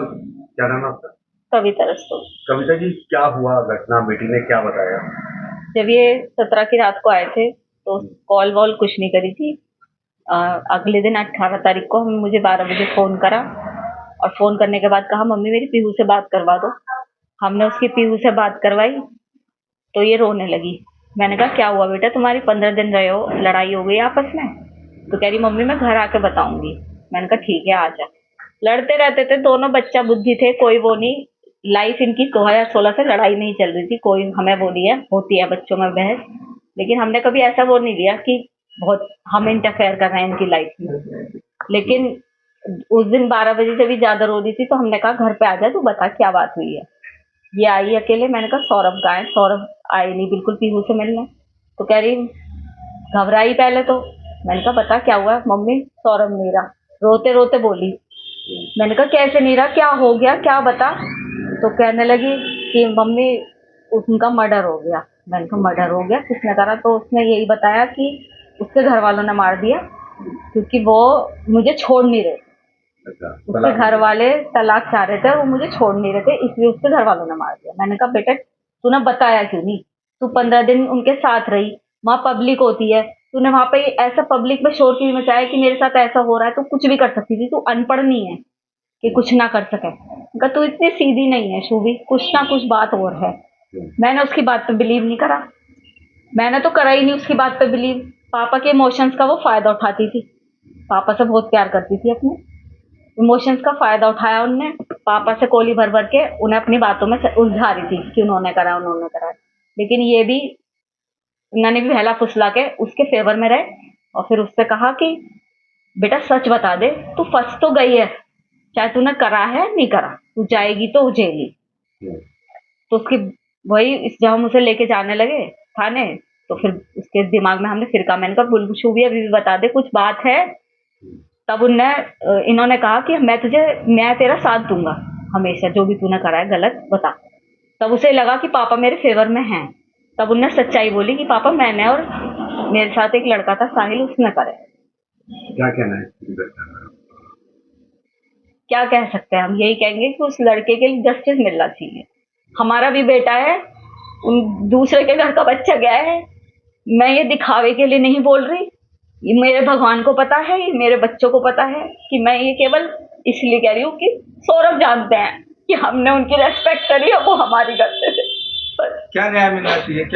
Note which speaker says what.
Speaker 1: क्या नाम है आपका?
Speaker 2: कविता रस्तोगी।
Speaker 1: कविता जी, क्या हुआ घटना, बेटी ने क्या बताया?
Speaker 2: जब ये 17 की रात को आए थे तो कॉल वॉल कुछ नहीं करी थी। अगले दिन 18 तारीख को मुझे 12 बजे फोन करा और फोन करने के बाद कहा मम्मी मेरी पीहू से बात करवा दो। हमने उसकी पीहू से बात करवाई तो ये रोने लगी। मैंने कहा क्या हुआ बेटा, तुम्हारी 15 दिन रहे हो, लड़ाई हो गई आपस में? तो कह रही मम्मी मैं घर आके बताऊंगी। मैंने कहा ठीक है आ जा। लड़ते रहते थे दोनों, बच्चा बुद्धि थे, कोई वो नहीं। लाइफ इनकी 2016 से लड़ाई नहीं चल रही थी, कोई हमें वो नहीं है, होती है बच्चों में बहस, लेकिन हमने कभी ऐसा वो नहीं लिया कि बहुत हम इंटरफेयर कर रहे हैं इनकी लाइफ में। लेकिन उस दिन 12 बजे से भी ज्यादा रो रही थी तो हमने कहा घर पे आ जा, तू बता क्या बात हुई है। ये आई अकेले। मैंने कहा सौरभ कहाँ है? सौरभ आए नहीं बिल्कुल पीहू से मिलने। तो कह रही घबराई पहले तो। मैंने कहा बता क्या हुआ? मम्मी सौरभ नहीं रहा, रोते रोते बोली। मैंने कहा कैसे नहीं रहा, क्या हो गया, क्या बता। तो कहने लगी कि मम्मी उनका मर्डर हो गया। मैंने कहा मर्डर हो गया, किसने करा? तो उसने यही बताया कि उसके घर वालों ने मार दिया क्योंकि वो मुझे छोड़ नहीं रहे। उसके घर वाले तलाक चाह रहे थे और वो मुझे छोड़ नहीं रहे थे, इसलिए उसके घर वालों ने मार दिया। मैंने कहा बेटा तूने बताया क्यों नहीं? तू 15 दिन उनके साथ रही, वहां पब्लिक होती है, तूने वहां पे ऐसा पब्लिक में शोर क्यों मचाया कि मेरे साथ ऐसा हो रहा है? तू कुछ भी कर सकती थी, तू अनपढ़ नहीं है कि कुछ ना कर सके। कहा तू इतनी सीधी नहीं है शूभी, कुछ ना कुछ बात और है। मैंने उसकी बात पे बिलीव नहीं करा, मैंने तो करा ही नहीं उसकी बात पे बिलीव। पापा के इमोशंस का वो फायदा उठाती थी, पापा से बहुत प्यार करती थी, अपने इमोशंस का फायदा उठाया उनने। पापा से कोली भर भर के उन्हें अपनी बातों में उलझा रही थी कि उन्होंने करा उन्होंने करा। लेकिन ये भी उन्होंने भी बहला फुसला के उसके फेवर में रहे और फिर उससे कहा कि बेटा सच बता दे, तू फंस तो गई है, चाहे तूने करा है नहीं करा, तू जाएगी तो जेली। तो उसकी वही जब हम उसे लेके जाने लगे थाने तो फिर उसके दिमाग में हमने फिर कहा, मैंने कहा शूभी अभी भी बता दे कुछ बात है। तब इन्होंने कहा कि मैं तेरा साथ दूंगा हमेशा, जो भी तूने करा है गलत बता। तब उसे लगा कि पापा मेरे फेवर में हैं। तब उनने सच्चाई बोली कि पापा मैंने और मेरे साथ एक लड़का था साहिल, उसने करे।
Speaker 1: क्या कहना है?
Speaker 2: क्या कह सकते हैं हम? यही कहेंगे कि उस लड़के के लिए जस्टिस मिलना चाहिए। हमारा भी बेटा है, उन दूसरे के घर का बच्चा गया है। मैं ये दिखावे के लिए नहीं बोल रही, ये मेरे भगवान को पता है, ये मेरे बच्चों को पता है कि मैं ये केवल इसलिए कह रही हूँ कि सौरभ जानते हैं कि हमने उनकी रेस्पेक्ट करी और वो हमारी करते थे।
Speaker 1: क्या न्याय मिलना चाहिए? क्या